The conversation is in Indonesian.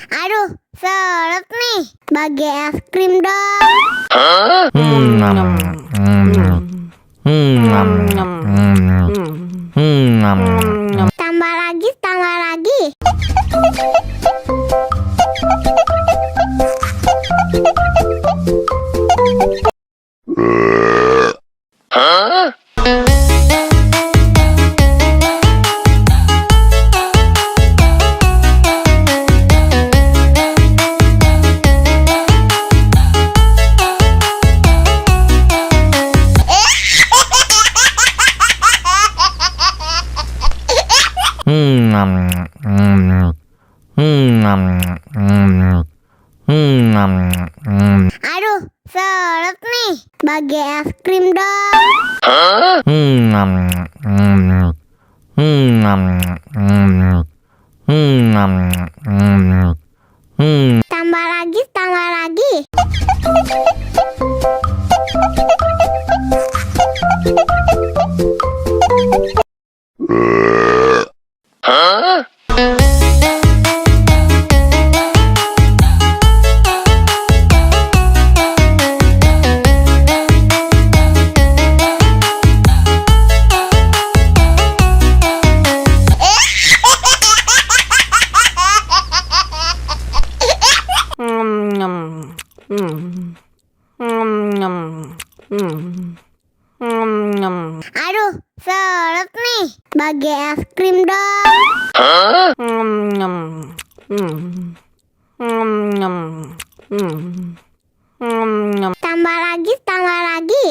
Aduh, seret nih. Bagi es krim dong. Tambah lagi, tambah lagi. Aduh, seret nih. Bagi es krim dong. Tambah lagi, tambah lagi. Aduh, seret nih. Bagi es krim dong. Tambah lagi, tambah lagi.